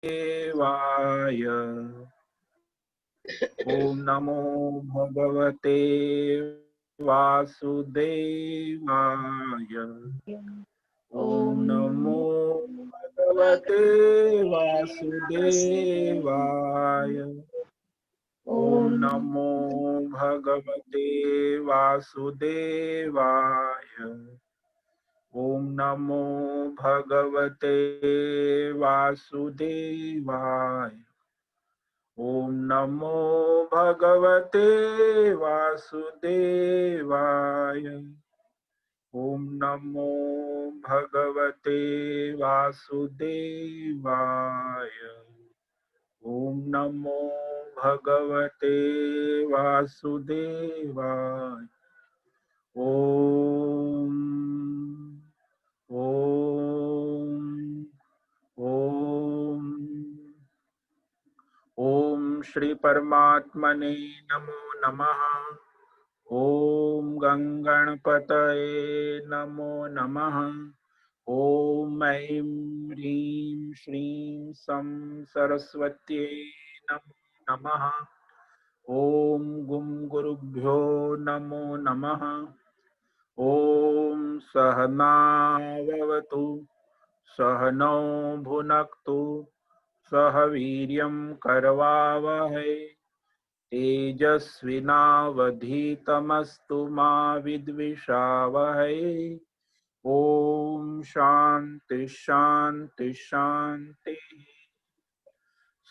वासुदेवाय। ओम नमो भगवते वासुदेवाय। ओम नमो भगवते वासुदेवाय। ओम नमो भगवते वासुदेवाय। ओम नमो भगवते वासुदेवाय। ओम नमो भगवते वासुदेवाय। ओम नमो भगवते वासुदेवाय। ओम नमो भगवते वासुदेवाय। ओम ओम ओम ओम श्री परमात्मने नमो नमः। ओम गंगणपतये नमो नमः। ओम ऐं ह्रीं श्रीं सं सरस्वत्यै नमो नमः। ओम गुं गुरुभ्यो नमो नमः। ओम सहनाववतु सहनौ भुनक्तु सह वीर्यं करवावहै तेजस्विनावधीतमस्तु मा विद्विषावहै। ओम शांति शांति शांति।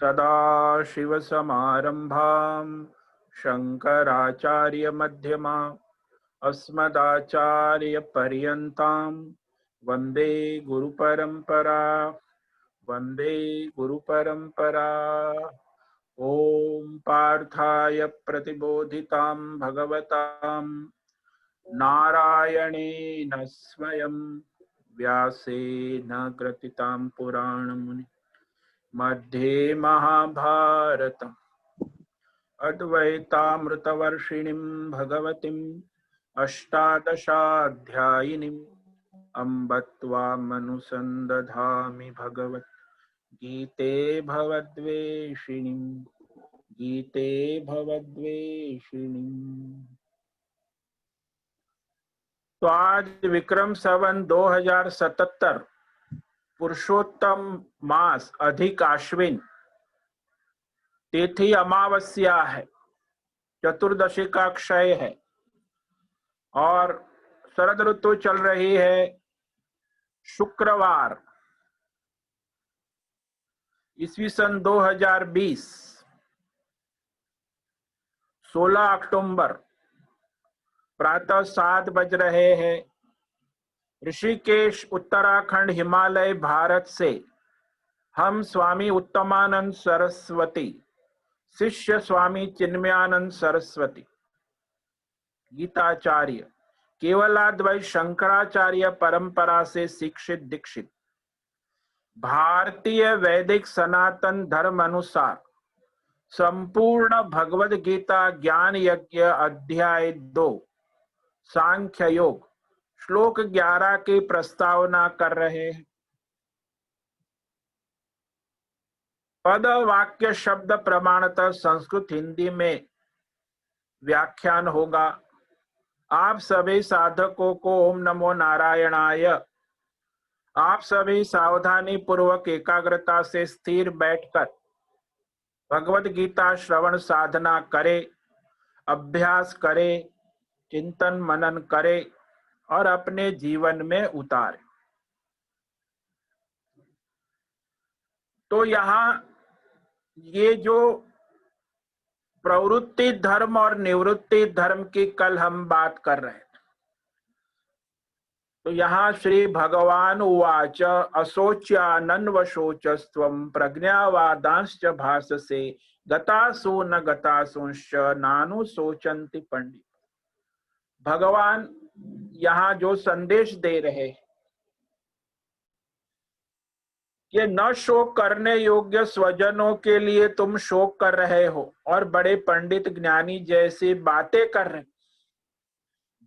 सदाशिवसमारम्भां शङ्कराचार्यमध्यमाम् अस्मदाचार्यपर्यन्तां वन्दे गुरुपरम्परा। वन्दे गुरुपरम्परा। ओम पार्थाय प्रतिबोधितां भगवतां नारायणेन स्वयं व्यासेन ग्रथितां पुराणमुनि मध्ये महाभारतम् अद्वैतामृतवर्षिणीं भगवतीम् अष्टादशाध्यायिनीम् अम्ब त्वामनुसन्दधामि भगवत् गीते भवद्वेषिणीम्। गीते भवद्वेषिणीम्। तो आज विक्रम संवत 2077 पुरुषोत्तम मास अधिक आश्विन तिथि अमावस्या है, चतुर्दशी का क्षय है और शरद ऋतु चल रही है। शुक्रवार ईस्वी सन 2020 16 अक्टूबर प्रातः 7 बज रहे हैं। ऋषिकेश उत्तराखंड हिमालय भारत से हम स्वामी उत्तमानंद सरस्वती शिष्य स्वामी चिन्मयानंद सरस्वती गीताचार्य केवलाद्वैत शंकराचार्य परंपरा से शिक्षित दीक्षित भारतीय वैदिक सनातन धर्म अनुसार संपूर्ण भगवद गीता ज्ञान यज्ञ अध्याय 2 सांख्य योग श्लोक 11 की प्रस्तावना कर रहे हैं। पद वाक्य शब्द प्रमाणतः संस्कृत हिंदी में व्याख्यान होगा। आप सभी साधकों को ओम नमो नारायणाय। आप सभी सावधानी पूर्वक एकाग्रता से स्थिर बैठकर भगवद गीता श्रवण साधना करें, अभ्यास करें, चिंतन मनन करें और अपने जीवन में उतारें। तो यहाँ ये जो प्रवृत्ति धर्म और निवृत्ति धर्म की कल हम बात कर रहे हैं, तो यहाँ श्री भगवान उवाच अशोच्यानन्वशोचस्त्वं प्रज्ञावादांश्च भाससे गतासु न गतासुंश्च नानुशोचन्ति पंडित। भगवान यहाँ जो संदेश दे रहे हैं कि न शोक करने योग्य स्वजनों के लिए तुम शोक कर रहे हो और बड़े पंडित ज्ञानी जैसी बातें कर रहे।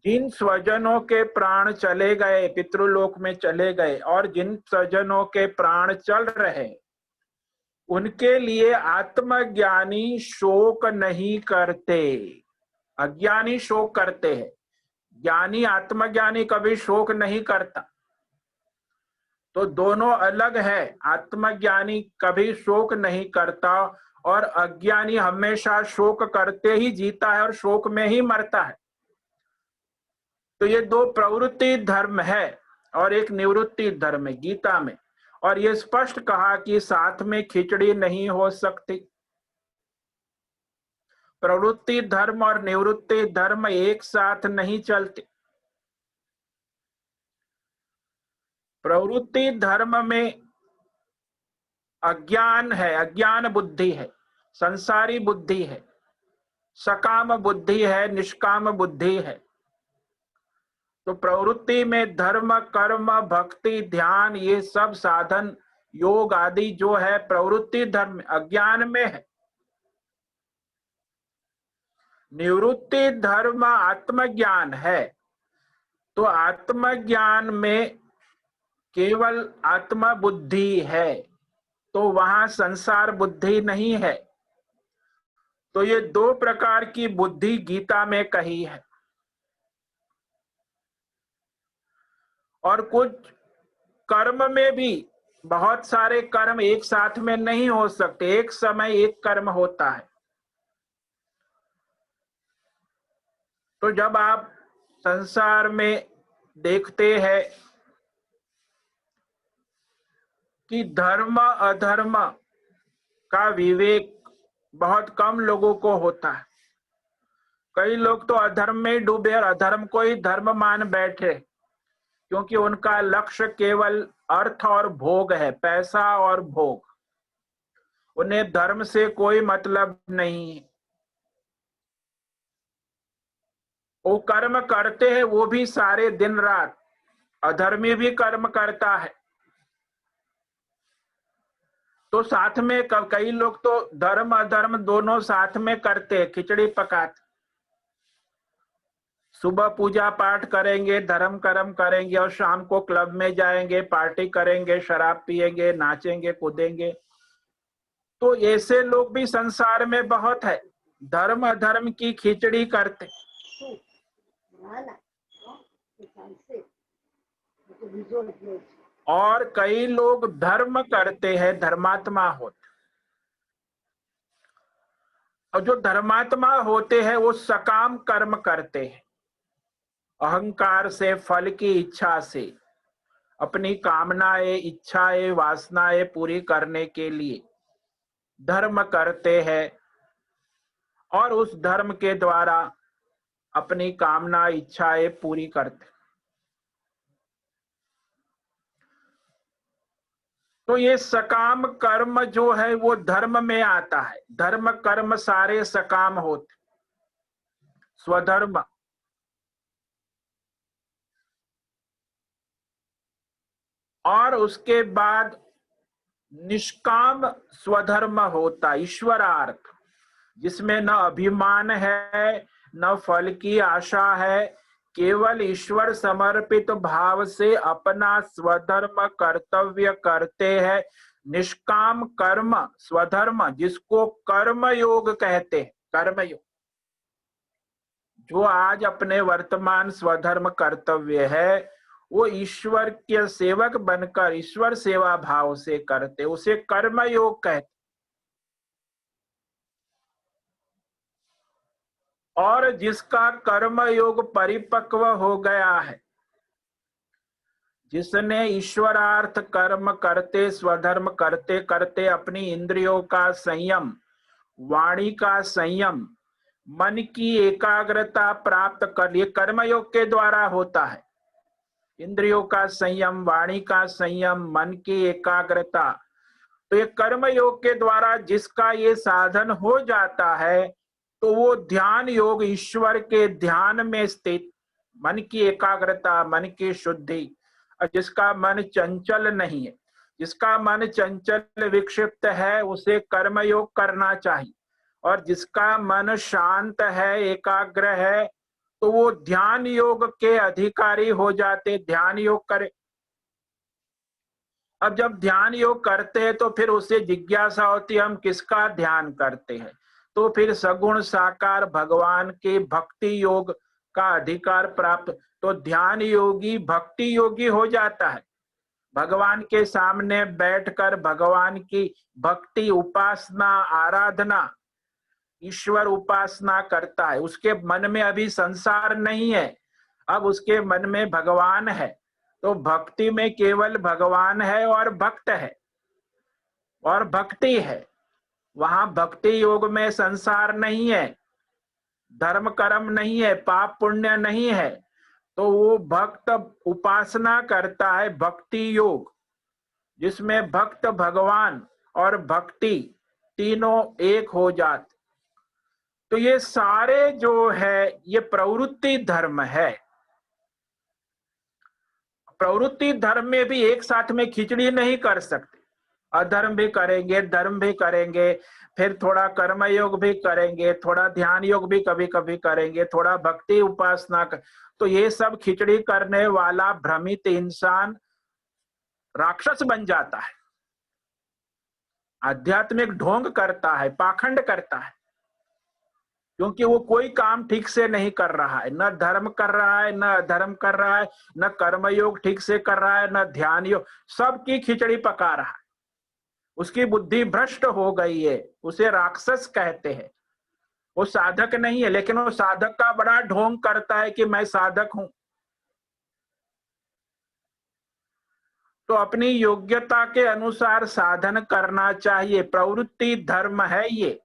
जिन स्वजनों के प्राण चले गए, पितृलोक में चले गए, और जिन स्वजनों के प्राण चल रहे उनके लिए आत्मज्ञानी शोक नहीं करते, अज्ञानी शोक करते हैं। ज्ञानी आत्मज्ञानी कभी शोक नहीं करता। तो दोनों अलग है। आत्मज्ञानी कभी शोक नहीं करता और अज्ञानी हमेशा शोक करते ही जीता है और शोक में ही मरता है। तो ये दो प्रवृत्ति धर्म है और एक निवृत्ति धर्म है गीता में। और ये स्पष्ट कहा कि साथ में खिचड़ी नहीं हो सकती। प्रवृत्ति धर्म और निवृत्ति धर्म एक साथ नहीं चलते। प्रवृत्ति धर्म में अज्ञान है, अज्ञान बुद्धि है, संसारी बुद्धि है, सकाम बुद्धि है, निष्काम बुद्धि है। तो प्रवृत्ति में धर्म, कर्म, भक्ति, ध्यान, ये सब साधन, योग आदि जो है प्रवृत्ति धर्म अज्ञान में है। निवृत्ति धर्म आत्मज्ञान है। तो आत्मज्ञान में केवल आत्मा बुद्धि है, तो वहां संसार बुद्धि नहीं है। तो ये दो प्रकार की बुद्धि गीता में कही है। और कुछ कर्म में भी बहुत सारे कर्म एक साथ में नहीं हो सकते, एक समय एक कर्म होता है। तो जब आप संसार में देखते हैं कि धर्म अधर्म का विवेक बहुत कम लोगों को होता है। कई लोग तो अधर्म में डूबे और अधर्म को ही धर्म मान बैठे, क्योंकि उनका लक्ष्य केवल अर्थ और भोग है, पैसा और भोग। उन्हें धर्म से कोई मतलब नहीं। वो कर्म करते हैं, वो भी सारे दिन रात। अधर्मी भी कर्म करता है। तो साथ में कई लोग तो धर्म अधर्म दोनों साथ में करते, खिचड़ी पकाते। सुबह पूजा पाठ करेंगे, धर्म कर्म करेंगे और शाम को क्लब में जाएंगे, पार्टी करेंगे, शराब पिएंगे, नाचेंगे, कूदेंगे। तो ऐसे लोग भी संसार में बहुत है, धर्म अधर्म की खिचड़ी करते। और कई लोग धर्म करते हैं, धर्मात्मा होते। और जो धर्मात्मा होते हैं वो सकाम कर्म करते हैं, अहंकार से, फल की इच्छा से, अपनी कामनाएं, इच्छाएं, वासनाएं पूरी करने के लिए धर्म करते हैं और उस धर्म के द्वारा अपनी कामना, इच्छाएं पूरी करते। तो ये सकाम कर्म जो है वो धर्म में आता है। धर्म कर्म सारे सकाम होते। स्वधर्म और उसके बाद निष्काम स्वधर्म होता, ईश्वरार्थ, जिसमें न अभिमान है, न फल की आशा है, केवल ईश्वर समर्पित भाव से अपना स्वधर्म कर्तव्य करते हैं। निष्काम कर्म स्वधर्म, जिसको कर्म योग कहते हैं, कर्म योग, जो आज अपने वर्तमान स्वधर्म कर्तव्य है वो ईश्वर के सेवक बनकर ईश्वर सेवा भाव से करते, उसे कर्म योग कहते। और जिसका कर्म योग परिपक्व हो गया है, जिसने ईश्वरार्थ कर्म करते, स्वधर्म करते करते अपनी इंद्रियों का संयम, वाणी का संयम, मन की एकाग्रता प्राप्त कर, ये कर्मयोग के द्वारा होता है। इंद्रियों का संयम, वाणी का संयम, मन की एकाग्रता, तो ये कर्म योग के द्वारा जिसका ये साधन हो जाता है तो वो ध्यान योग, ईश्वर के ध्यान में स्थित, मन की एकाग्रता, मन की शुद्धि। और जिसका मन चंचल नहीं है, जिसका मन चंचल विक्षिप्त है, उसे कर्म योग करना चाहिए। और जिसका मन शांत है, एकाग्र है, तो वो ध्यान योग के अधिकारी हो जाते, ध्यान योग करे। अब जब ध्यान योग करते हैं तो फिर उससे जिज्ञासा होती है हम किसका ध्यान करते हैं, तो फिर सगुण साकार भगवान के भक्ति योग का अधिकार प्राप्त, तो ध्यान योगी भक्ति योगी हो जाता है। भगवान के सामने बैठकर भगवान की भक्ति उपासना आराधना ईश्वर उपासना करता है। उसके मन में अभी संसार नहीं है, अब उसके मन में भगवान है। तो भक्ति में केवल भगवान है और भक्त है और भक्ति है। वहां भक्ति योग में संसार नहीं है, धर्म कर्म नहीं है, पाप पुण्य नहीं है। तो वो भक्त उपासना करता है भक्ति योग, जिसमें भक्त भगवान और भक्ति तीनों एक हो जाते। तो ये सारे जो है ये प्रवृत्ति धर्म है। प्रवृत्ति धर्म में भी एक साथ में खिचड़ी नहीं कर सकते, अधर्म भी करेंगे धर्म भी करेंगे, फिर थोड़ा कर्म योग भी करेंगे, थोड़ा ध्यान योग भी कभी कभी करेंगे, थोड़ा भक्ति उपासना तो ये सब खिचड़ी करने वाला भ्रमित इंसान राक्षस बन जाता है, आध्यात्मिक ढोंग करता है, पाखंड करता है, क्योंकि वो कोई काम ठीक से नहीं कर रहा है, न धर्म कर रहा है, न अधर्म कर रहा है, न कर्मयोग ठीक से कर रहा है, न ध्यान योग, सबकी खिचड़ी पका रहा है। उसकी बुद्धि भ्रष्ट हो गई है, उसे राक्षस कहते हैं। वो साधक नहीं है, लेकिन वो साधक का बड़ा ढोंग करता है कि मैं साधक हूं। तो अपनी योग्यता के अनुसार साधन करना चाहिए, प्रवृत्ति धर्म है ये।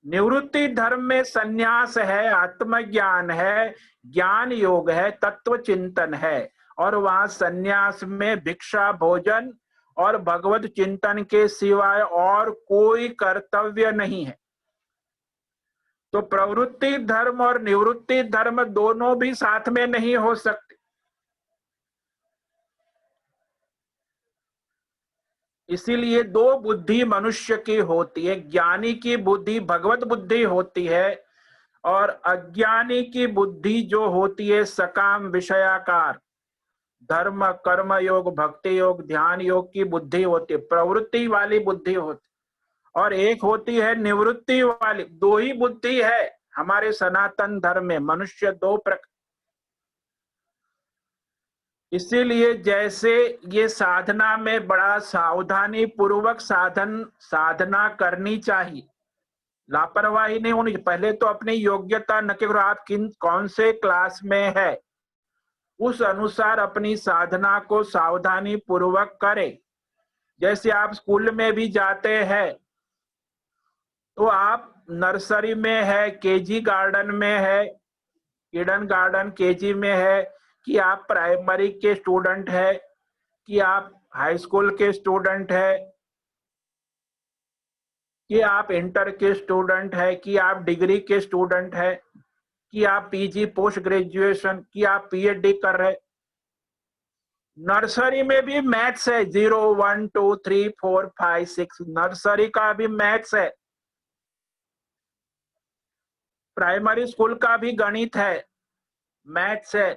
निवृत्ति धर्म में संन्यास है, आत्मज्ञान है, ज्ञान योग है, तत्व चिंतन है, और वहां संन्यास में भिक्षा भोजन और भगवत चिंतन के सिवाय और कोई कर्तव्य नहीं है। तो प्रवृत्ति धर्म और निवृत्ति धर्म दोनों भी साथ में नहीं हो सकते। इसीलिए दो बुद्धि मनुष्य की होती है, ज्ञानी की बुद्धि भगवत बुद्धि होती है और अज्ञानी की बुद्धि जो होती है सकाम विषयाकार, धर्म कर्म योग भक्ति योग ध्यान योग की बुद्धि होती है, प्रवृत्ति वाली बुद्धि होती, और एक होती है निवृत्ति वाली। दो ही बुद्धि है हमारे सनातन धर्म में, मनुष्य दो प्रकार। इसीलिए जैसे ये साधना में बड़ा सावधानी पूर्वक साधना करनी चाहिए, लापरवाही नहीं होनी। पहले तो अपनी योग्यता न केवल आप कौन से क्लास में है उस अनुसार अपनी साधना को सावधानी पूर्वक करें। जैसे आप स्कूल में भी जाते हैं तो आप नर्सरी में है, केजी गार्डन में है, किडन गार्डन केजी में है, कि आप प्राइमरी के स्टूडेंट है, कि आप हाई स्कूल के स्टूडेंट है, कि आप इंटर के स्टूडेंट है, कि आप डिग्री के स्टूडेंट है, कि आप पीजी पोस्ट ग्रेजुएशन, कि आप पीएचडी कर रहे। नर्सरी में भी मैथ्स है, 0 1 2 3 4 5 6, नर्सरी का भी मैथ्स है। प्राइमरी स्कूल का भी गणित है, मैथ्स है,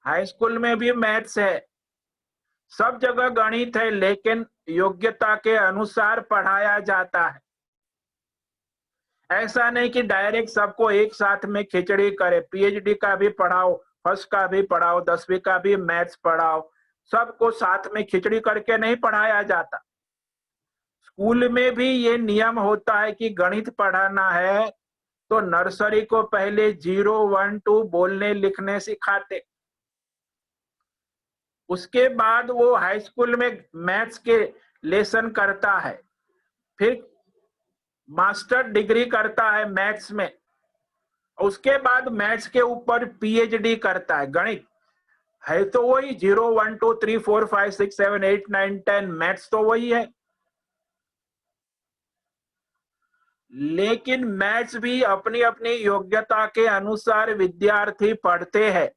हाई स्कूल में भी मैथ्स है, सब जगह गणित है, लेकिन योग्यता के अनुसार पढ़ाया जाता है। ऐसा नहीं कि डायरेक्ट सबको एक साथ में खिचड़ी करे, पीएचडी का भी पढ़ाओ, फर्स्ट का भी पढ़ाओ, 10वीं का भी मैथ्स पढ़ाओ, सबको साथ में खिचड़ी करके नहीं पढ़ाया जाता। स्कूल में भी ये नियम होता है कि गणित पढ़ाना है तो नर्सरी को पहले 0 1 2 बोलने लिखने सिखाते, उसके बाद वो हाई स्कूल में मैथ्स के लेसन करता है, फिर मास्टर डिग्री करता है मैथ्स में, उसके बाद मैथ्स के ऊपर पीएचडी करता है। गणित है तो वही 0 1 2 3 4 5 6 7 8 9 10, मैथ्स तो वही है, लेकिन मैथ्स भी अपनी अपनी योग्यता के अनुसार विद्यार्थी पढ़ते हैं।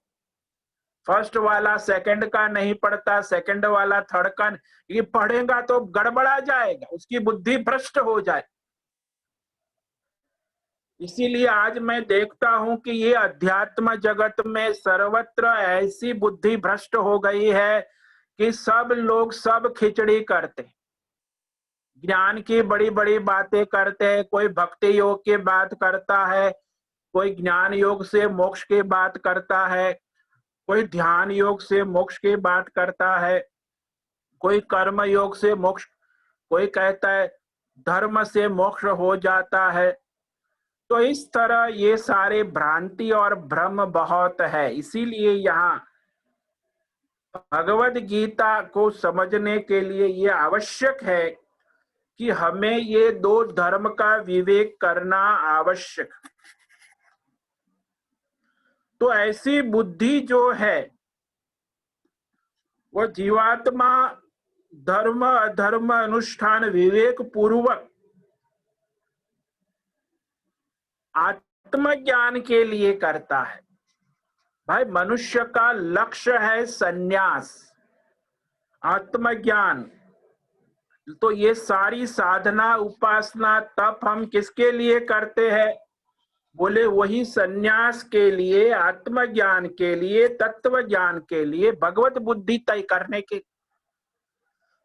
फर्स्ट वाला सेकंड का नहीं पढ़ता, सेकंड वाला थर्ड का, ये पढ़ेगा तो गड़बड़ा जाएगा, उसकी बुद्धि भ्रष्ट हो जाए। इसीलिए आज मैं देखता हूं कि ये अध्यात्म जगत में सर्वत्र ऐसी बुद्धि भ्रष्ट हो गई है कि सब लोग सब खिचड़ी करते, ज्ञान की बड़ी बड़ी बातें करते हैं। कोई भक्ति योग की बात करता है, कोई ज्ञान योग से मोक्ष की बात करता है, कोई ध्यान योग से मोक्ष की बात करता है, कोई कर्म योग से मोक्ष, कोई कहता है धर्म से मोक्ष हो जाता है। तो इस तरह ये सारे भ्रांति और भ्रम बहुत है। इसीलिए यहाँ भगवद गीता को समझने के लिए ये आवश्यक है कि हमें ये दो धर्म का विवेक करना आवश्यक। तो ऐसी बुद्धि जो है वो जीवात्मा धर्म अधर्म अनुष्ठान विवेक पूर्वक आत्मज्ञान के लिए करता है। भाई मनुष्य का लक्ष्य है संन्यास, आत्मज्ञान। तो ये सारी साधना उपासना तप हम किसके लिए करते हैं? बोले वही संन्यास के लिए, आत्मज्ञान के लिए, तत्व ज्ञान के लिए, भगवत बुद्धि तय करने के।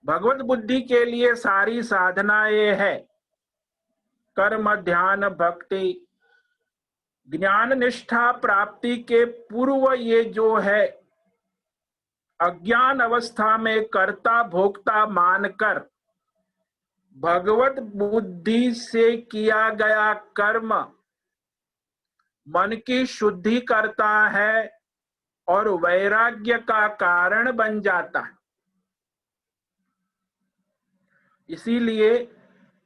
भगवत बुद्धि के लिए सारी साधनाएं है, कर्म ध्यान भक्ति। ज्ञान निष्ठा प्राप्ति के पूर्व ये जो है अज्ञान अवस्था में कर्ता भोक्ता मानकर भगवत बुद्धि से किया गया कर्म मन की शुद्धि करता है और वैराग्य का कारण बन जाता है। इसीलिए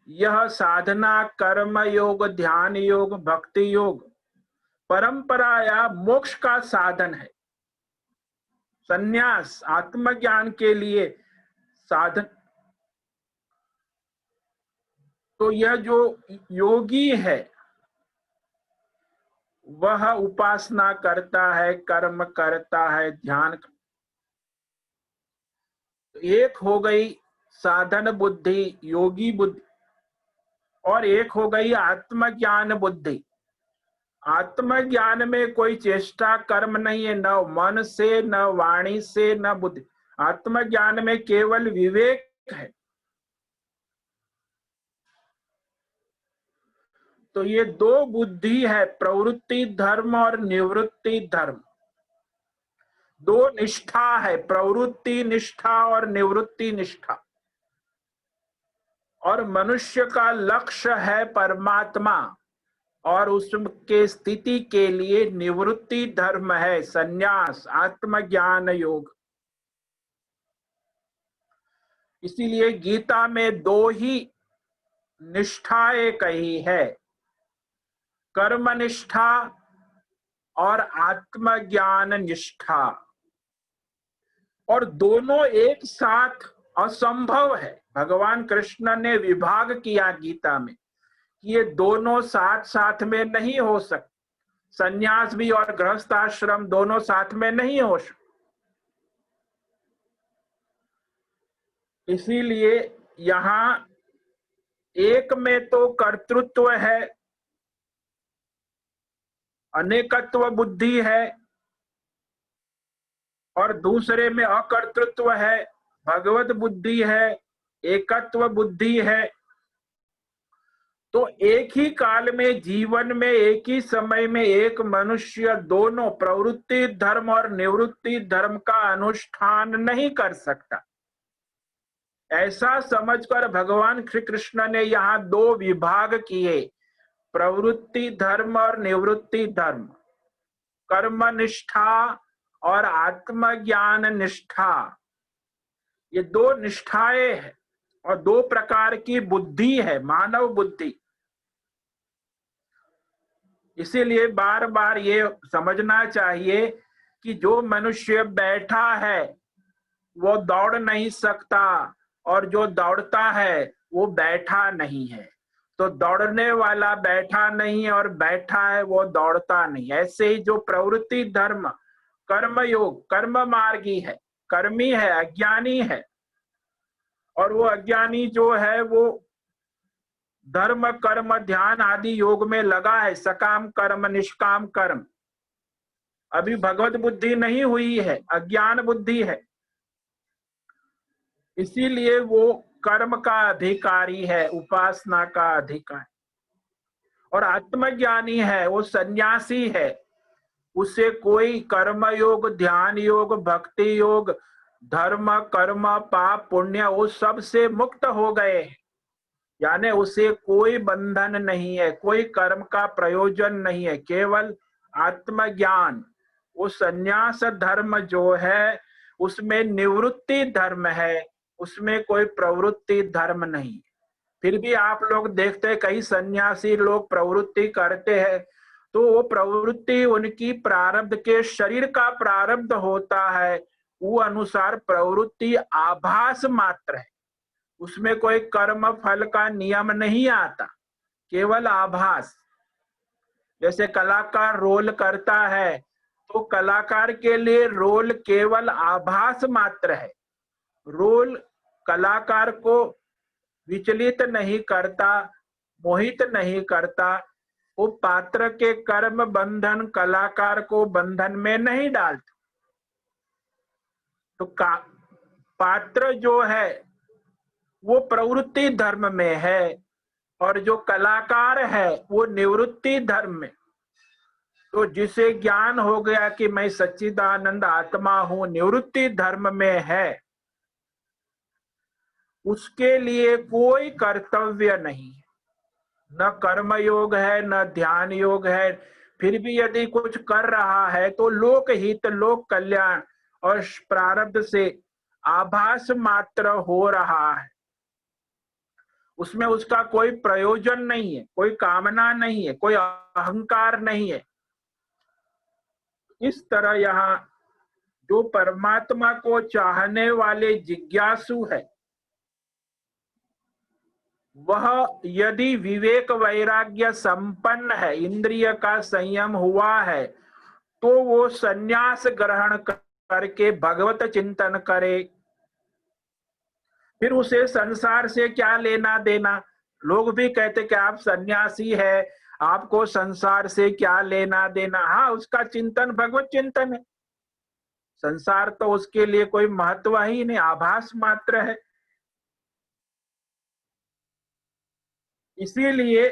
यह साधना कर्म योग ध्यान योग भक्ति योग परंपरा या मोक्ष का साधन है। संन्यास आत्मज्ञान के लिए साधन। तो यह जो योगी है वह उपासना करता है, कर्म करता है, ध्यान। एक हो गई साधन बुद्धि योगी बुद्धि और एक हो गई आत्मज्ञान बुद्धि। आत्मज्ञान में कोई चेष्टा कर्म नहीं है, न मन से न वाणी से न बुद्धि। आत्मज्ञान में केवल विवेक है। तो ये दो बुद्धि है, प्रवृत्ति धर्म और निवृत्ति धर्म। दो निष्ठा है, प्रवृत्ति निष्ठा और निवृत्ति निष्ठा। और मनुष्य का लक्ष्य है परमात्मा और उसके स्थिति के लिए निवृत्ति धर्म है, संन्यास आत्मज्ञान योग। इसीलिए गीता में दो ही निष्ठाएं कही है, कर्म निष्ठा और आत्मज्ञान निष्ठा। और दोनों एक साथ असंभव है। भगवान कृष्ण ने विभाग किया गीता में कि ये दोनों साथ साथ में नहीं हो सकते। संन्यास भी और गृहस्थाश्रम दोनों साथ में नहीं हो सकते। इसीलिए यहां एक में तो कर्तृत्व है, अनेकत्व बुद्धि है, और दूसरे में अकर्तृत्व है, भगवत बुद्धि है, एकत्व बुद्धि है। तो एक ही काल में जीवन में एक ही समय में एक मनुष्य दोनों प्रवृत्ति धर्म और निवृत्ति धर्म का अनुष्ठान नहीं कर सकता। ऐसा समझकर भगवान श्री कृष्ण ने यहाँ दो विभाग किए, प्रवृत्ति धर्म और निवृत्ति धर्म, कर्म निष्ठा और आत्मज्ञान निष्ठा। ये दो निष्ठाएं हैं और दो प्रकार की बुद्धि है, मानव बुद्धि। इसीलिए बार बार ये समझना चाहिए कि जो मनुष्य बैठा है वो दौड़ नहीं सकता और जो दौड़ता है वो बैठा नहीं है। तो दौड़ने वाला बैठा नहीं है और बैठा है वो दौड़ता नहीं। ऐसे ही जो प्रवृत्ति धर्म कर्म योग कर्म मार्गी है, कर्मी है, अज्ञानी है, और वो अज्ञानी जो है वो धर्म कर्म ध्यान आदि योग में लगा है, सकाम कर्म निष्काम कर्म। अभी भगवत बुद्धि नहीं हुई है, अज्ञान बुद्धि है। इसीलिए वो कर्म का अधिकारी है, उपासना का अधिकारी। और आत्मज्ञानी है, वो सन्यासी है, उसे कोई कर्म योग, ध्यान योग, भक्ति योग, धर्म, कर्म, पाप, पुण्य, वो सब से मुक्त हो गए। यानी उसे कोई बंधन नहीं है, कोई कर्म का प्रयोजन नहीं है, केवल आत्मज्ञान। वो सन्यास धर्म जो है उसमें निवृत्ति धर्म है, उसमें कोई प्रवृत्ति धर्म नहीं। फिर भी आप लोग देखते हैं कई सन्यासी लोग प्रवृत्ति करते हैं, तो वो प्रवृत्ति उनकी प्रारब्ध के शरीर का प्रारब्ध होता है, वो अनुसार प्रवृत्ति आभास मात्र है, उसमें कोई कर्म फल का नियम नहीं आता, केवल आभास। जैसे कलाकार रोल करता है तो कलाकार के लिए रोल केवल आभास मात्र है, रोल कलाकार को विचलित नहीं करता, मोहित नहीं करता, वो पात्र के कर्म बंधन कलाकार को बंधन में नहीं डालता। तो पात्र जो है वो प्रवृत्ति धर्म में है और जो कलाकार है वो निवृत्ति धर्म में। तो जिसे ज्ञान हो गया कि मैं सच्चिदानंद आत्मा हूं, निवृत्ति धर्म में है, उसके लिए कोई कर्तव्य नहीं है, न कर्म योग है न ध्यान योग है। फिर भी यदि कुछ कर रहा है तो लोक हित, लोक कल्याण और प्रारब्ध से आभास मात्र हो रहा है, उसमें उसका कोई प्रयोजन नहीं है, कोई कामना नहीं है, कोई अहंकार नहीं है। इस तरह यहाँ जो परमात्मा को चाहने वाले जिज्ञासु है, वह यदि विवेक वैराग्य संपन्न है, इंद्रिय का संयम हुआ है, तो वो सन्यास ग्रहण करके भगवत चिंतन करे। फिर उसे संसार से क्या लेना देना। लोग भी कहते कि आप सन्यासी है, आपको संसार से क्या लेना देना। हाँ, उसका चिंतन भगवत चिंतन है, संसार तो उसके लिए कोई महत्व ही नहीं, आभास मात्र है। इसीलिए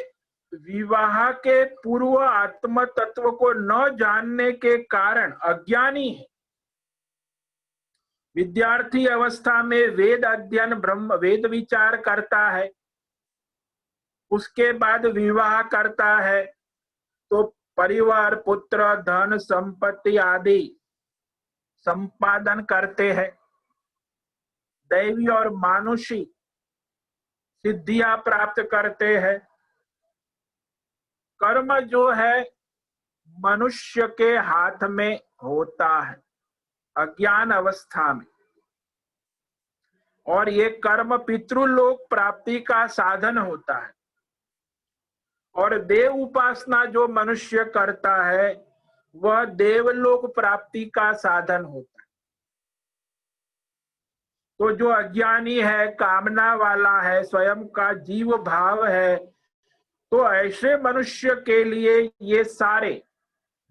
विवाह के पूर्व आत्म तत्व को न जानने के कारण अज्ञानी है। विद्यार्थी अवस्था में वेद अध्ययन, ब्रह्म वेद विचार करता है, उसके बाद विवाह करता है तो परिवार, पुत्र, धन, संपत्ति आदि संपादन करते हैं, दैवी और मानुषी सिद्धियां प्राप्त करते हैं। कर्म जो है मनुष्य के हाथ में होता है अज्ञान अवस्था में, और ये कर्म पितृलोक प्राप्ति का साधन होता है। और देव उपासना जो मनुष्य करता है वह देवलोक प्राप्ति का साधन होता है। तो जो अज्ञानी है, कामना वाला है, स्वयं का जीव भाव है, तो ऐसे मनुष्य के लिए ये सारे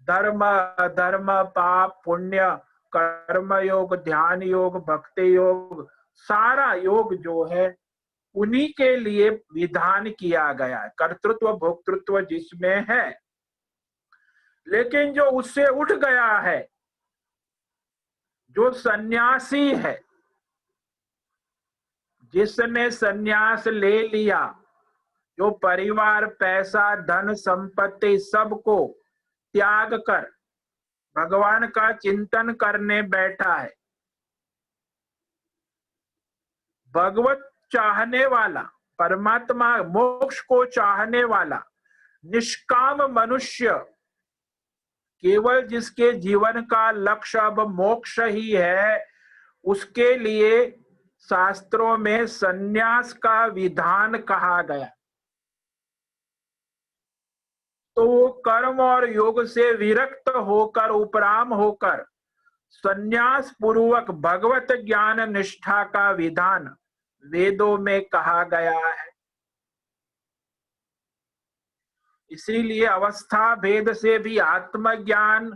धर्म, अधर्म, पाप, पुण्य, कर्म योग, ध्यान योग, भक्ति योग, सारा योग जो है उन्हीं के लिए विधान किया गया है, कर्तृत्व भोक्तृत्व जिसमें है। लेकिन जो उससे उठ गया है, जो सन्यासी है, जिसने सन्यास ले लिया, जो परिवार, पैसा, धन, संपत्ति सबको त्याग कर भगवान का चिंतन करने बैठा है, भगवत चाहने वाला, परमात्मा मोक्ष को चाहने वाला निष्काम मनुष्य, केवल जिसके जीवन का लक्ष्य अब मोक्ष ही है, उसके लिए शास्त्रों में सन्यास का विधान कहा गया। तो वो कर्म और योग से विरक्त होकर, उपराम होकर सन्यास पूर्वक भगवत ज्ञान निष्ठा का विधान वेदों में कहा गया है। इसीलिए अवस्था भेद से भी आत्मज्ञान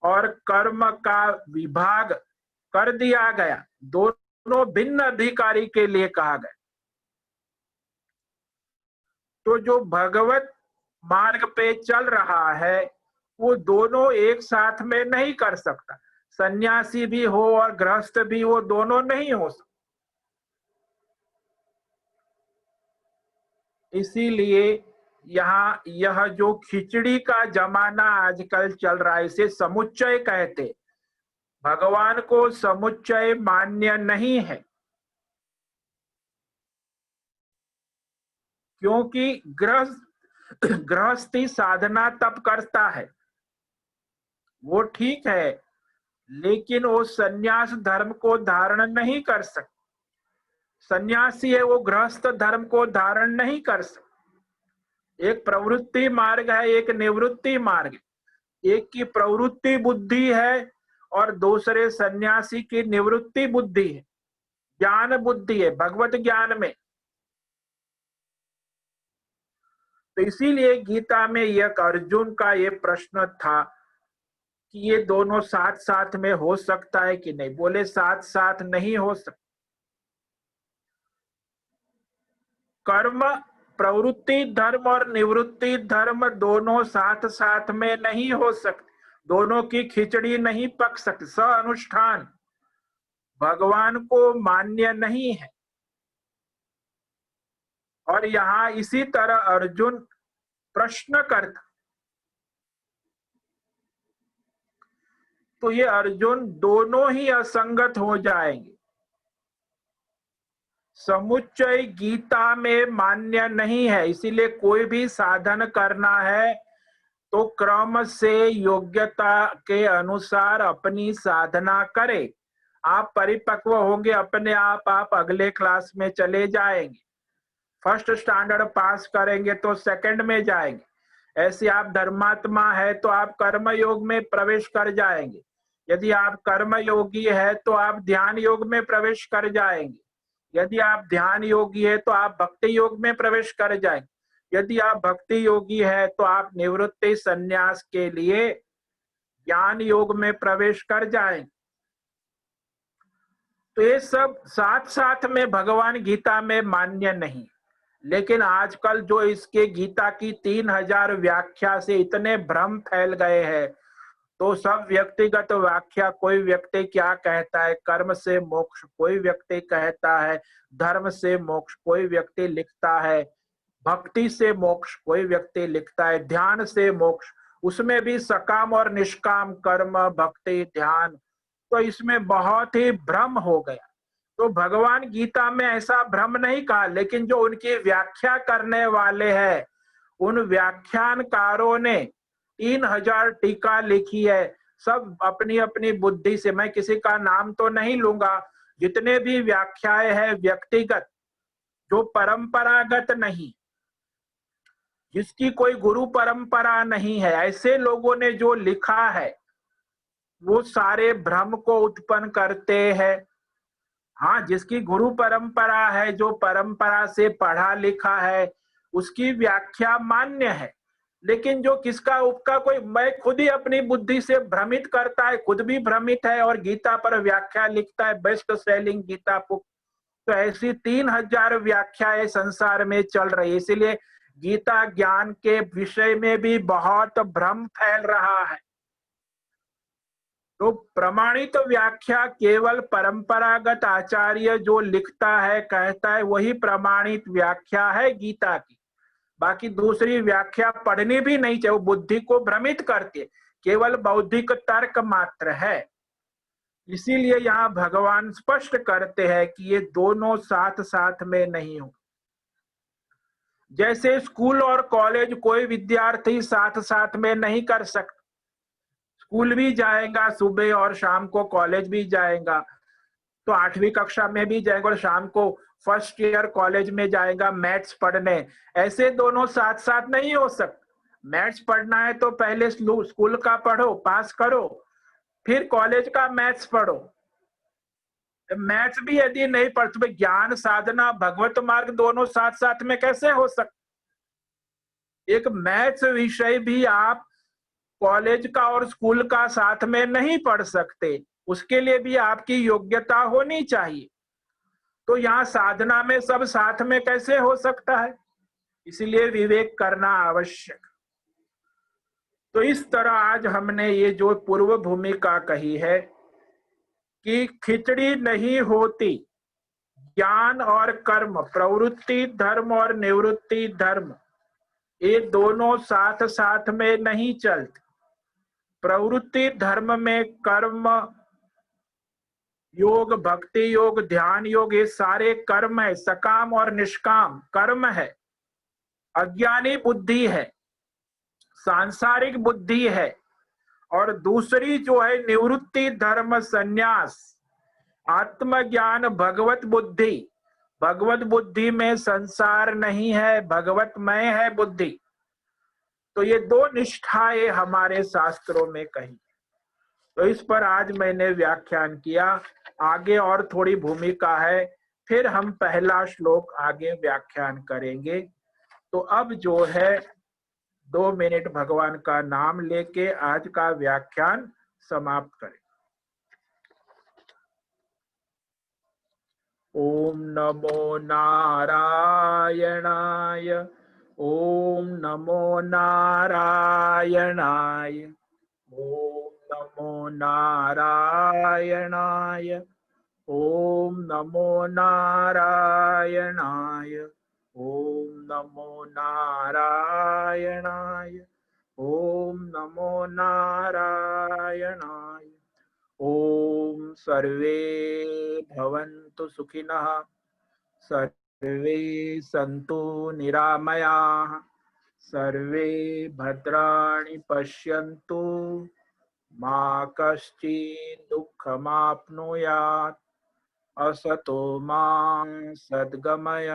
और कर्म का विभाग कर दिया गया। दोनों दोनों भिन्न अधिकारी के लिए कहा गया। तो जो भगवत मार्ग पे चल रहा है वो दोनों एक साथ में नहीं कर सकता। सन्यासी भी हो और गृहस्थ भी हो, दोनों नहीं हो सकते। इसीलिए यहाँ यह जो खिचड़ी का जमाना आजकल चल रहा है इसे समुच्चय कहते। भगवान को समुच्चय मान्य नहीं है, क्योंकि गृहस्थी साधना तब करता है, वो ठीक है, लेकिन वो सन्यास धर्म को धारण नहीं कर सकता। सन्यासी है, वो गृहस्थ धर्म को धारण नहीं कर सकता। एक प्रवृत्ति मार्ग है, एक निवृत्ति मार्ग है। एक की प्रवृत्ति बुद्धि है और दूसरे सन्यासी की निवृत्ति बुद्धि है, ज्ञान बुद्धि है भगवत ज्ञान में। तो इसीलिए गीता में एक अर्जुन का ये प्रश्न था कि ये दोनों साथ साथ में हो सकता है कि नहीं। बोले साथ साथ नहीं हो सकता। कर्म, प्रवृत्ति धर्म और निवृत्ति धर्म दोनों साथ साथ में नहीं हो सकते। दोनों की खिचड़ी नहीं पक सकती। स अनुष्ठान भगवान को मान्य नहीं है। और यहाँ इसी तरह अर्जुन प्रश्न करता, तो ये अर्जुन दोनों ही असंगत हो जाएंगे। समुच्चय गीता में मान्य नहीं है, इसीलिए कोई भी साधन करना है तो क्रम से योग्यता के अनुसार अपनी साधना करे। आप परिपक्व होंगे अपने आप अगले क्लास में चले जाएंगे। फर्स्ट स्टैंडर्ड पास करेंगे तो सेकंड में जाएंगे। ऐसे आप धर्मात्मा है तो आप कर्म योग में प्रवेश कर जाएंगे। यदि आप कर्म योगी है तो आप ध्यान योग में प्रवेश कर जाएंगे। यदि आप ध्यान योगी है तो आप भक्ति योग में प्रवेश कर जाएंगे। यदि आप भक्ति योगी है तो आप निवृत्ति संन्यास के लिए ज्ञान योग में प्रवेश कर जाएंगे। तो ये सब साथ साथ में भगवान गीता में मान्य नहीं। लेकिन आजकल जो इसके गीता की 3000 व्याख्या से इतने भ्रम फैल गए हैं, तो सब व्यक्तिगत व्याख्या, कोई व्यक्ति क्या कहता है कर्म से मोक्ष, कोई व्यक्ति कहता है धर्म से मोक्ष, कोई व्यक्ति लिखता है भक्ति से मोक्ष, कोई व्यक्ति लिखता है ध्यान से मोक्ष। उसमें भी सकाम और निष्काम कर्म, भक्ति, ध्यान, तो इसमें बहुत ही भ्रम हो गया। तो भगवान गीता में ऐसा भ्रम नहीं कहा, लेकिन जो उनकी व्याख्या करने वाले हैं उन व्याख्यानकारों ने 3000 टीका लिखी है, सब अपनी अपनी बुद्धि से। मैं किसी का नाम तो नहीं लूंगा। जितने भी व्याख्याएं हैं व्यक्तिगत, जो परंपरागत नहीं, जिसकी कोई गुरु परंपरा नहीं है, ऐसे लोगों ने जो लिखा है वो सारे भ्रम को उत्पन्न करते हैं। हाँ, जिसकी गुरु परंपरा है, जो परंपरा से पढ़ा लिखा है, उसकी व्याख्या मान्य है। लेकिन जो किसका उपका कोई, मैं खुद ही अपनी बुद्धि से भ्रमित करता है, खुद भी भ्रमित है और गीता पर व्याख्या लिखता है, बेस्ट सेलिंग गीता बुक। तो ऐसी 3000 व्याख्याएं संसार में चल रही है। इसीलिए गीता ज्ञान के विषय में भी बहुत भ्रम फैल रहा है। तो प्रमाणित व्याख्या केवल परंपरागत आचार्य जो लिखता है, कहता है, वही प्रमाणित व्याख्या है गीता की। बाकी दूसरी व्याख्या पढ़नी भी नहीं चाहिए, वो बुद्धि को भ्रमित करती है, केवल बौद्धिक तर्क मात्र है। इसीलिए यहाँ भगवान स्पष्ट करते हैं कि ये दोनों साथ साथ में नहीं हो। जैसे स्कूल और कॉलेज कोई विद्यार्थी साथ साथ में नहीं कर सकता। स्कूल भी जाएगा सुबह और शाम को कॉलेज भी जाएगा, तो 8वीं कक्षा में भी जाएगा और शाम को फर्स्ट ईयर कॉलेज में जाएगा मैथ्स पढ़ने। ऐसे दोनों साथ साथ नहीं हो सकते। मैथ्स पढ़ना है तो पहले स्कूल का पढ़ो, पास करो, फिर कॉलेज का मैथ्स पढ़ो। मैथ्स भी यदि नहीं पढ़ तो ज्ञान साधना भगवत मार्ग दोनों साथ साथ में कैसे हो सकते। एक मैथ्स विषय भी आप कॉलेज का और स्कूल का साथ में नहीं पढ़ सकते, उसके लिए भी आपकी योग्यता होनी चाहिए। तो यहाँ साधना में सब साथ में कैसे हो सकता है? इसलिए विवेक करना आवश्यक। तो इस तरह आज हमने ये जो पूर्व भूमिका कही है कि खिचड़ी नहीं होती, ज्ञान और कर्म, प्रवृत्ति धर्म और निवृत्ति धर्म, ये दोनों साथ साथ में नहीं चलते। प्रवृत्ति धर्म में कर्म योग, भक्ति योग, ध्यान योग, ये सारे कर्म है, सकाम और निष्काम कर्म है। अज्ञानी बुद्धि है, सांसारिक बुद्धि है। और दूसरी जो है निवृत्ति धर्म, संन्यास, आत्मज्ञान, भगवत बुद्धि। भगवत बुद्धि में संसार नहीं है, भगवतमय है बुद्धि। तो ये दो निष्ठाएं हमारे शास्त्रों में कही। तो इस पर आज मैंने व्याख्यान किया। आगे और थोड़ी भूमिका है, फिर हम पहला श्लोक आगे व्याख्यान करेंगे। तो अब जो है 2 मिनट भगवान का नाम लेके आज का व्याख्यान समाप्त करें। ओम नमो नारायणाय, ओम नमो नारायणाय, ओम नमो नारायणाय, ओम नमो नारायणाय, ओम नमो नारायणाय, ओम नमो नारायणाय। ओम सर्वे भवन्तु सुखिनः, सर्वे सन्तु निरामयाः, सर्वे भद्राणि पश्यन्तु, मा कश्चित् दुःखमाप्नुयात्। असतो मा सद्गमय,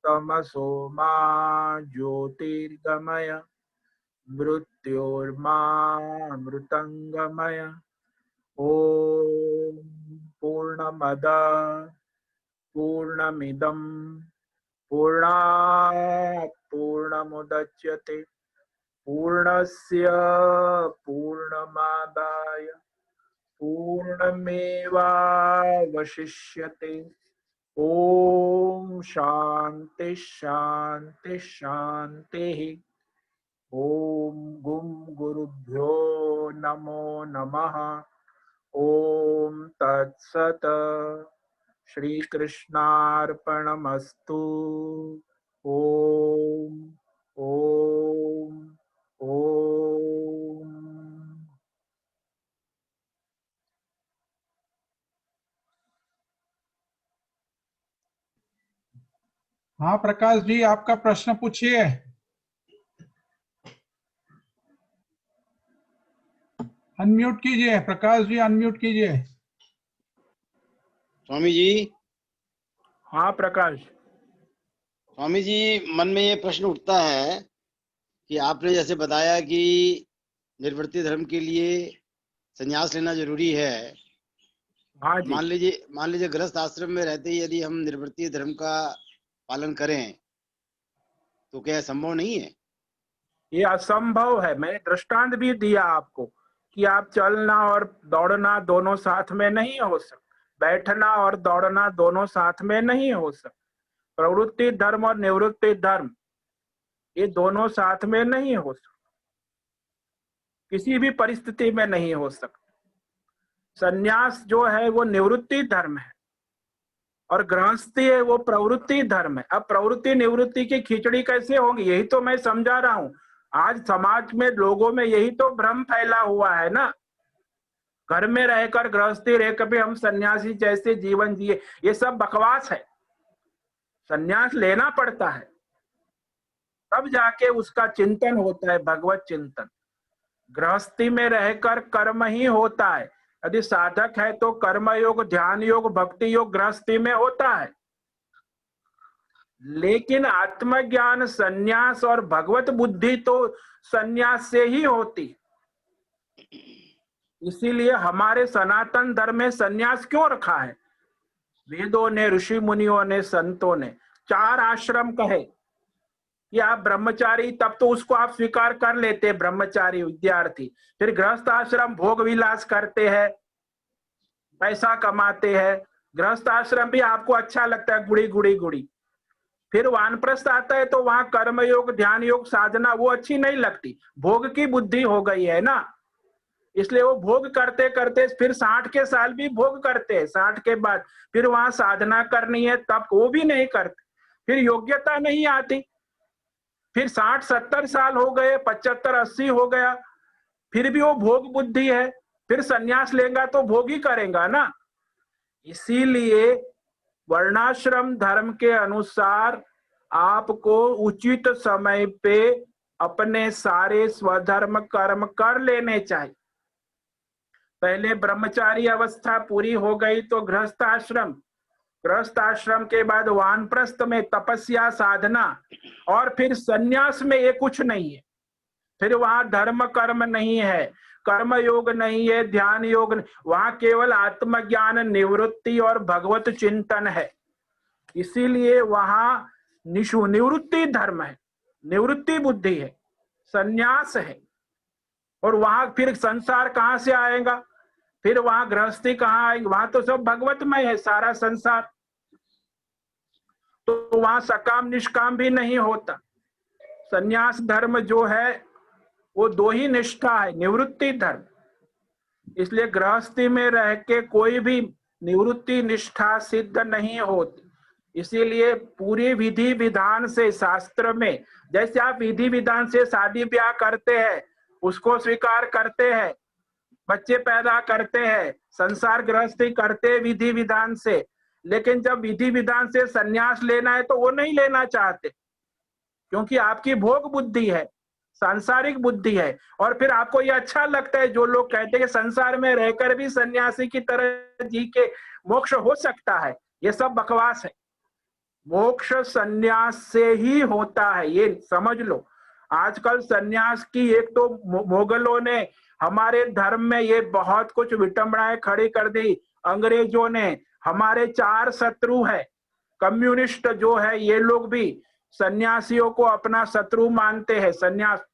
तमसो मा ज्योतिर्गमय, मृत्योर्मा मृतंगमय। ओम पूर्णमद पूर्णमिदं पूर्णात् पूर्णमुदच्यते, पूर्णस्य पूर्णमादाय पूर्णमेवावशिष्यते। ओम शांति शांति शांति। ओम गुम गुरुभ्यो नमो नमः। ओम तत्सत। श्री कृष्णार्पणमस्तु। ओम ओम ओम। हाँ प्रकाश जी, आपका प्रश्न पूछिए। अनम्यूट कीजिए प्रकाश जी, अनम्यूट कीजिए। स्वामी जी। हाँ प्रकाश। स्वामी जी, मन में ये प्रश्न उठता है कि आपने जैसे बताया कि निर्वृत्ति धर्म के लिए संन्यास लेना जरूरी है। हाँ जी। मान लीजिए गृहस्थ आश्रम में रहते ही यदि हम निर्वृत्ति धर्म का पालन करें तो क्या संभव नहीं है? ये असंभव है। मैंने दृष्टांत भी दिया आपको कि आप चलना और दौड़ना दोनों साथ में नहीं हो सकता, बैठना और दौड़ना दोनों साथ में नहीं हो सकता, प्रवृत्ति धर्म और निवृत्ति धर्म ये दोनों साथ में नहीं हो सकता, किसी भी परिस्थिति में नहीं हो सकता। संन्यास जो है वो निवृत्ति धर्म है और गृहस्थी है वो प्रवृत्ति धर्म है। अब प्रवृत्ति निवृत्ति की खिचड़ी कैसे होगी, यही तो मैं समझा रहा हूं। आज समाज में लोगों में यही तो भ्रम फैला हुआ है ना। घर में रहकर गृहस्थी रहकर भी हम सन्यासी जैसे जीवन जिए, ये सब बकवास है। सन्यास लेना पड़ता है तब जाके उसका चिंतन होता है, भगवत चिंतन। गृहस्थी में रहकर कर्म ही होता है। यदि साधक है तो कर्म योग, ध्यान योग, भक्ति योग गृहस्थी में होता है। लेकिन आत्मज्ञान, सन्यास और भगवत बुद्धि तो सन्यास से ही होती। इसीलिए हमारे सनातन धर्म में सन्यास क्यों रखा है? वेदों ने, ऋषि मुनियों ने, संतों ने 4 आश्रम कहे कि आप ब्रह्मचारी, तब तो उसको आप स्वीकार कर लेते ब्रह्मचारी विद्यार्थी। फिर गृहस्थ आश्रम भोग विलास करते हैं, पैसा कमाते हैं, गृहस्थ आश्रम भी आपको अच्छा लगता है, गुड़ी गुड़ी गुड़ी। फिर वानप्रस्थ आता है तो वहां कर्म योग, ध्यान योग, साधना वो अच्छी नहीं लगती, भोग की बुद्धि हो गई है ना, इसलिए वो भोग करते करते फिर 60 के साल भी भोग करते हैं, 60 के बाद फिर वहां साधना करनी है तब वो भी नहीं करते, फिर योग्यता नहीं आती, फिर 60-70 साल हो गए, 75-80 हो गया, फिर भी वो भोग बुद्धि है, फिर संन्यास लेगा तो भोग ही करेगा ना। इसीलिए वर्णाश्रम धर्म के अनुसार आपको उचित समय पे अपने सारे स्वधर्म कर्म कर लेने चाहिए। पहले ब्रह्मचारी अवस्था पूरी हो गई तो गृहस्थाश्रम, गृहस्थाश्रम के बाद वानप्रस्थ में तपस्या साधना, और फिर संन्यास में ये कुछ नहीं है, फिर वहां धर्म कर्म नहीं है, कर्म योग नहीं है, ध्यान योग नहीं, वहां केवल आत्मज्ञान, निवृत्ति और भगवत चिंतन है। इसीलिए वहां निवृत्ति धर्म है, निवृत्ति बुद्धि है, संन्यास है। और वहां फिर संसार कहां से आएगा, फिर वहां गृहस्थी कहां आएगी, वहां तो सब भगवतमय है सारा संसार, तो वहां सकाम निष्काम भी नहीं होता। संन्यास धर्म जो है वो दो ही निष्ठा है, निवृत्ति धर्म। इसलिए गृहस्थी में रह के कोई भी निवृत्ति निष्ठा सिद्ध नहीं होती। इसीलिए पूरी विधि विधान से शास्त्र में, जैसे आप विधि विधान से शादी ब्याह करते हैं, उसको स्वीकार करते हैं, बच्चे पैदा करते हैं, संसार गृहस्थी करते हैं विधि विधान से, लेकिन जब विधि विधान से संन्यास लेना है तो वो नहीं लेना चाहते, क्योंकि आपकी भोग बुद्धि है, सांसारिक बुद्धि है। और फिर आपको ये अच्छा लगता है जो लोग कहते हैं कि संसार में रहकर भी सन्यासी की तरह जी के मोक्ष हो सकता है, ये सब बकवास है। मोक्ष सन्यास से ही होता है, ये समझ लो। आजकल सन्यास की एक तो मुगलों ने हमारे धर्म में ये बहुत कुछ विटंबनाएं खड़ी कर दी, अंग्रेजों ने, हमारे 4 शत्रु है, कम्युनिस्ट जो है ये लोग भी सन्यासियों को अपना शत्रु मानते हैं। सन्यास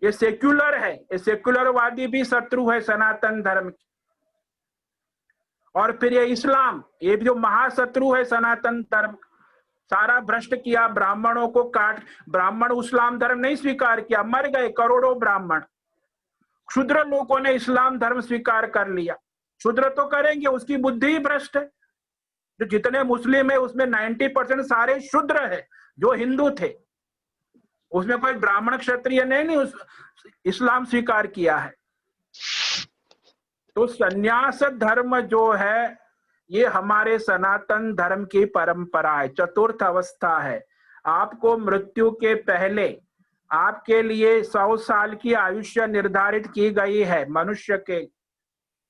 ये सेक्युलर है, ये सेक्युलरवादी भी शत्रु है सनातन धर्म की। और फिर ये इस्लाम, ये जो महाशत्रु है सनातन धर्म, सारा भ्रष्ट किया, ब्राह्मणों को काट, ब्राह्मण इस्लाम धर्म नहीं स्वीकार किया, मर गए करोड़ों ब्राह्मण। क्षुद्र लोगों ने इस्लाम धर्म स्वीकार कर लिया, क्षुद्र तो करेंगे, उसकी बुद्धि ही भ्रष्ट है। जो जितने मुस्लिम है उसमें 90% सारे शूद्र है जो हिंदू थे, उसमें कोई ब्राह्मण क्षत्रिय नहीं उस इस्लाम स्वीकार किया है। तो सन्यास धर्म जो है ये हमारे सनातन धर्म की परंपरा है, चतुर्थ अवस्था है। आपको मृत्यु के पहले आपके लिए 100 साल की आयुष्य निर्धारित की गई है मनुष्य के।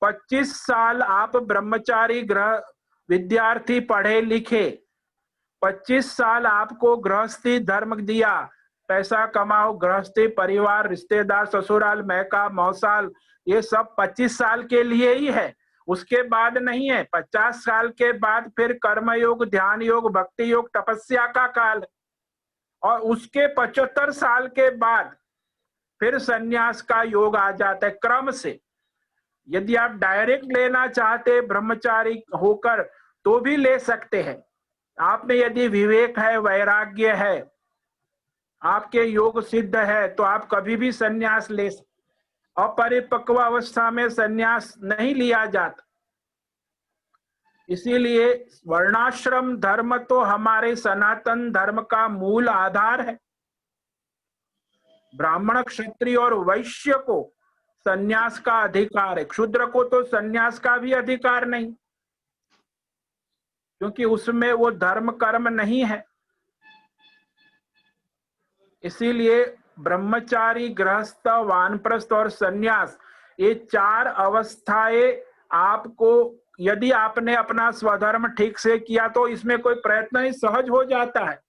25 साल आप ब्रह्मचारी गृह विद्यार्थी पढ़े लिखे, 25 साल आपको गृहस्थी धर्म दिया, पैसा कमाओ, गृहस्थी, परिवार, रिश्तेदार, ससुराल, मैका, मौसाल, ये सब 25 साल के लिए ही है, उसके बाद नहीं है। 50 साल के बाद फिर कर्मयोग, ध्यान योग, भक्ति योग, तपस्या का काल, और उसके 75 साल के बाद फिर संन्यास का योग आ जाता है क्रम से। यदि आप डायरेक्ट लेना चाहते ब्रह्मचारी होकर तो भी ले सकते हैं। आप में यदि विवेक है, वैराग्य है, आपके योग सिद्ध है तो आप कभी भी संन्यास ले सकते। अपरिपक्व अवस्था में संन्यास नहीं लिया जाता। इसीलिए वर्णाश्रम धर्म तो हमारे सनातन धर्म का मूल आधार है। ब्राह्मण, क्षत्रिय और वैश्य को संन्यास का अधिकार है, क्षुद्र को तो संन्यास का भी अधिकार नहीं, क्योंकि उसमें वो धर्म कर्म नहीं है। इसीलिए ब्रह्मचारी, गृहस्थ, वानप्रस्थ और संन्यास, ये 4 अवस्थाएं आपको, यदि आपने अपना स्वधर्म ठीक से किया तो इसमें कोई प्रयत्न नहीं, सहज हो जाता है।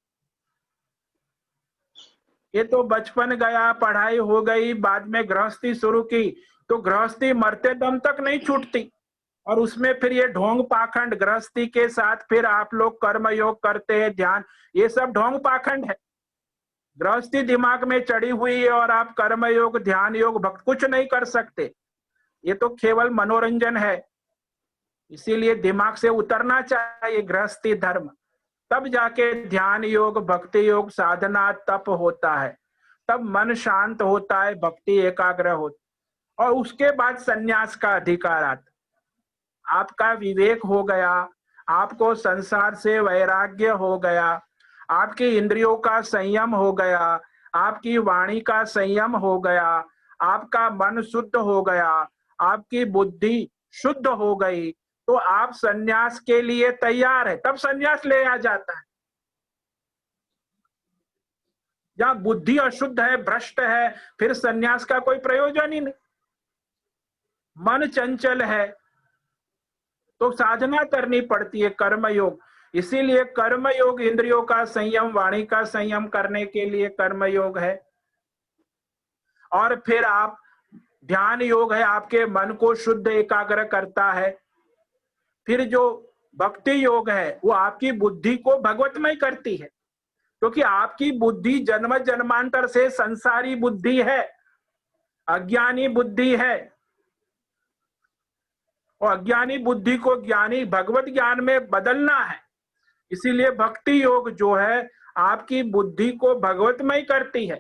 ये तो बचपन गया, पढ़ाई हो गई, बाद में गृहस्थी शुरू की, तो गृहस्थी मरते दम तक नहीं छूटती। और उसमें फिर ये ढोंग पाखंड, गृहस्थी के साथ फिर आप लोग कर्म योग करते हैं, ध्यान, ये सब ढोंग पाखंड है। गृहस्थी दिमाग में चढ़ी हुई है और आप कर्म योग, ध्यान योग, भक्त कुछ नहीं कर सकते, ये तो केवल मनोरंजन है। इसीलिए दिमाग से उतरना चाहिए गृहस्थी धर्म, तब जाके ध्यान योग, भक्ति योग, साधना, तप होता है, तब मन शांत होता है, भक्ति एकाग्र होती, और उसके बाद सन्यास का अधिकार आता। आपका विवेक हो गया, आपको संसार से वैराग्य हो गया, आपकी इंद्रियों का संयम हो गया, आपकी वाणी का संयम हो गया, आपका मन शुद्ध हो गया, आपकी बुद्धि शुद्ध हो गई, तो आप सन्यास के लिए तैयार है, तब सन्यास ले आ जाता है। जहां बुद्धि अशुद्ध है, भ्रष्ट है, फिर सन्यास का कोई प्रयोजन ही नहीं। मन चंचल है तो साधना करनी पड़ती है, कर्म योग। इसीलिए कर्म योग इंद्रियों का संयम, वाणी का संयम करने के लिए कर्म योग है। और फिर आप ध्यान योग है, आपके मन को शुद्ध एकाग्र करता है। फिर जो भक्ति योग है वो आपकी बुद्धि को भगवतमय करती है, क्योंकि आपकी बुद्धि जन्म जन्मांतर से संसारी बुद्धि है, अज्ञानी बुद्धि है, और अज्ञानी बुद्धि को ज्ञानी भगवत ज्ञान में बदलना है। इसीलिए भक्ति योग जो है आपकी बुद्धि को भगवतमय करती है,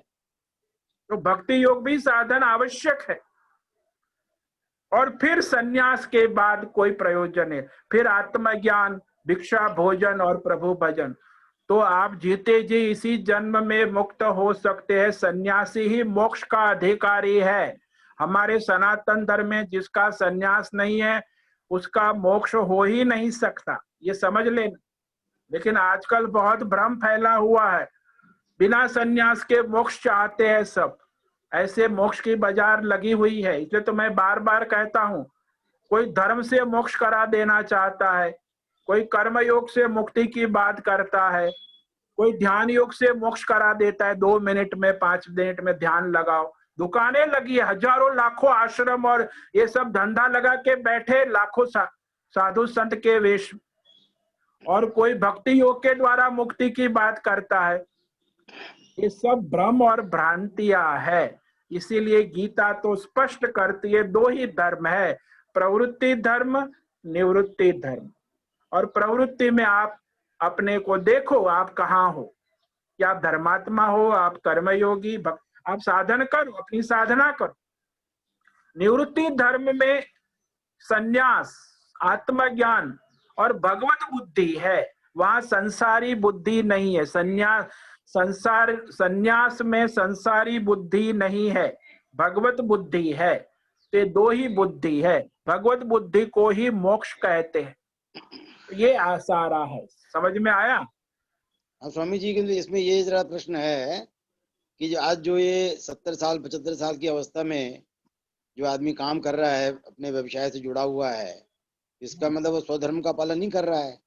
तो भक्ति योग भी साधन आवश्यक है। और फिर सन्यास के बाद कोई प्रयोजन है, फिर आत्मज्ञान, भिक्षा, भोजन और प्रभु भजन। तो आप जीते जी इसी जन्म में मुक्त हो सकते हैं। सन्यासी ही मोक्ष का अधिकारी है। हमारे सनातन धर्म में जिसका सन्यास नहीं है उसका मोक्ष हो ही नहीं सकता, ये समझ लेना। लेकिन आजकल बहुत भ्रम फैला हुआ है, बिना सन्यास के मोक्ष चाहते हैं सब, ऐसे मोक्ष की बाजार लगी हुई है। इसलिए तो मैं बार बार कहता हूं, कोई धर्म से मोक्ष करा देना चाहता है, कोई कर्म योग से मुक्ति की बात करता है, कोई ध्यान योग से मोक्ष करा देता है, 2 मिनट में 5 मिनट में ध्यान लगाओ। दुकानें लगी है, हजारों लाखों आश्रम और ये सब धंधा लगा के बैठे लाखों साधु संत के वेश, और कोई भक्ति योग के द्वारा मुक्ति की बात करता है। ये सब भ्रम और भ्रांतियां है। इसीलिए गीता तो स्पष्ट करती है, 2 ही धर्म है, प्रवृत्ति धर्म, निवृत्ति धर्म। और प्रवृत्ति में आप अपने को देखो, आप कहाँ हो, क्या आप धर्मात्मा हो, आप कर्मयोगी, आप साधन करो, अपनी साधना करो। निवृत्ति धर्म में संन्यास, आत्मज्ञान और भगवत बुद्धि है, वहां संसारी बुद्धि नहीं है। संन्यास में संसारी बुद्धि नहीं है, भगवत बुद्धि है। तो 2 ही बुद्धि है, भगवत बुद्धि को ही मोक्ष कहते हैं। ये आसारा है, समझ में आया? हाँ स्वामी जी, किंतु इसमें ये जरा प्रश्न है कि जो आज जो ये 70 साल 75 साल की अवस्था में जो आदमी काम कर रहा है, अपने व्यवसाय से जुड़ा हुआ है, इसका मतलब वो स्वधर्म का पालन नहीं कर रहा है?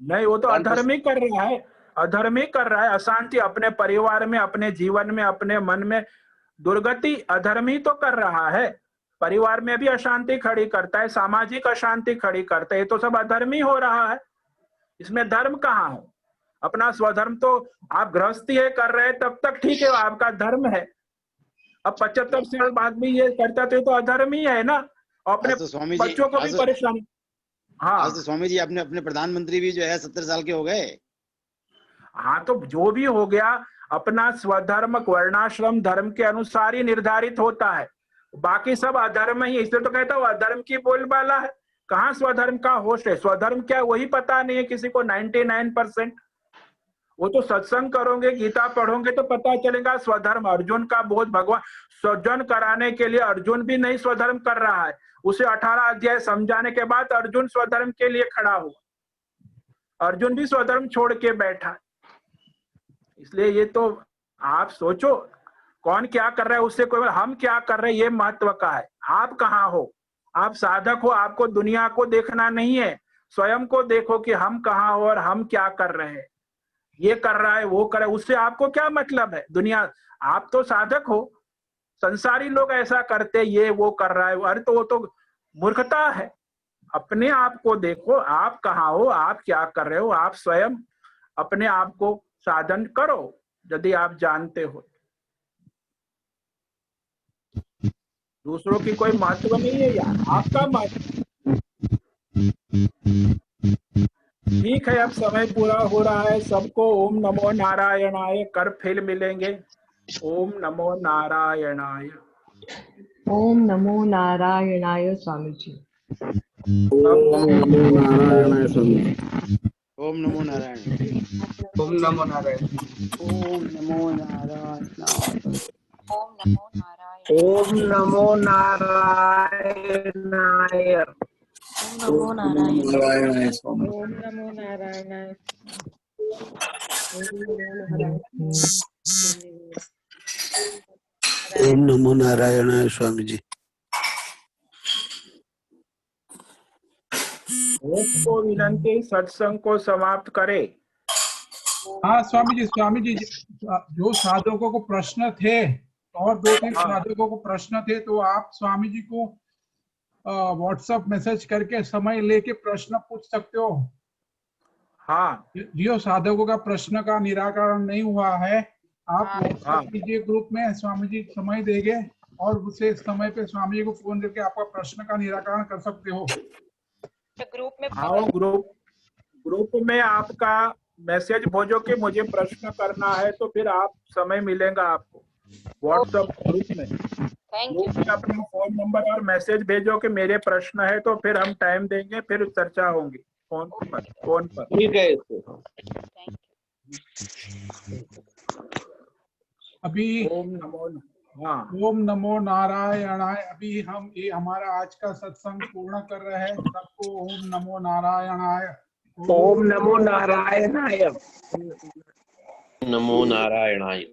नहीं, वो तो अधर्म ही कर रहा है, अधर्म ही कर रहा है। अशांति अपने परिवार में, अपने जीवन में, अपने मन में दुर्गति, अधर्म ही तो कर रहा है। परिवार में भी अशांति खड़ी करता है, सामाजिक अशांति खड़ी करता है, ये तो सब अधर्म ही हो रहा है। इसमें धर्म कहाँ हो? अपना स्वधर्म तो आप गृहस्थी है कर रहे हैं तब तक ठीक है, आपका धर्म है। अब 75 साल बाद भी ये करता तो अधर्म ही है ना। और अपने बच्चों को भी परेशानी। हाँ तो स्वामी जी, अपने प्रधानमंत्री भी जो है 70 साल के हो गए। हाँ, तो जो भी हो गया, अपना स्वधर्म वर्णाश्रम धर्म के अनुसार ही निर्धारित होता है, बाकी सब अधर्म ही। इसलिए तो कहता हूँ अधर्म की बोलबाला है, कहाँ स्वधर्म का होश है? स्वधर्म क्या वही पता नहीं है किसी को, 99%। वो तो सत्संग करोगे, गीता पढ़ोगे तो पता चलेगा स्वधर्म। अर्जुन का बोध भगवान स्वजन कराने के लिए, अर्जुन भी नहीं स्वधर्म कर रहा है, उसे 18 अध्याय समझाने के बाद अर्जुन स्वधर्म के लिए खड़ा हुआ। अर्जुन भी स्वधर्म छोड़ के बैठा। इसलिए ये तो आप सोचो, कौन क्या कर रहा है उससे कोई, हम क्या कर रहे हैं ये महत्व का है। आप कहाँ हो? आप साधक हो, आपको दुनिया को देखना नहीं है, स्वयं को देखो कि हम कहाँ हो और हम क्या कर रहे हैं। ये कर रहा है, वो कर रहा है, उससे आपको क्या मतलब है? दुनिया, आप तो साधक हो। संसारी लोग ऐसा करते, ये वो कर रहा है, अरे तो वो तो मूर्खता है। अपने आप को देखो, आप कहाँ हो, आप क्या कर रहे हो, आप स्वयं अपने आप को साधन करो यदि आप जानते हो। दूसरों की कोई महत्व नहीं है यार, आपका महत्व। ठीक है, अब समय पूरा हो रहा है। सबको ओम नमो नारायणाय कर फिर मिलेंगे। ओम नमो नारायणाय। ओम नमो नारायणाय स्वामी जी। सबको ओम नमो नारायण स्वामी। ओम नमो नारायण। ओम नमो नारायण। ओम नमो नारायण। ओम नमो नारायण। ओम नमो नारायणाय। ओम नमो नारायण। नारायण स्वामी। ओम नमो नारायणाय। ओम नमो नारायण स्वामी जी। को विनंती सत्संग को समाप्त करे। हाँ स्वामी जी, जो साधकों को प्रश्न थे और 2-3 हाँ। साधकों को प्रश्न थे, तो आप स्वामी जी को व्हाट्सएप मैसेज करके समय लेके प्रश्न पूछ सकते हो। हाँ जो साधकों का प्रश्न का निराकरण नहीं हुआ है, आप हाँ। व्हाट्सएप कीजिए ग्रुप में, स्वामी जी समय देंगे और उसे समय पे स्वामी जी को फोन करके आपका प्रश्न का निराकरण कर सकते हो। तो ग्रुप में आओ, ग्रुप में आपका मैसेज भेजो कि मुझे प्रश्न करना है, तो फिर आप समय मिलेगा आपको व्हाट्सएप ग्रुप में। थैंक ग्रुप में अपना फोन नंबर और मैसेज भेजो कि मेरे प्रश्न है, तो फिर हम टाइम देंगे, फिर चर्चा होगी फोन पर। ठीक है। थैंक अभी हाँ, ओम नमो नारायणाय। अभी हम ये हमारा आज का सत्संग पूर्ण कर रहे हैं। सबको ओम नमो नारायणाय। ओम नमो नारायणाय। नमो नारायणाय। यू।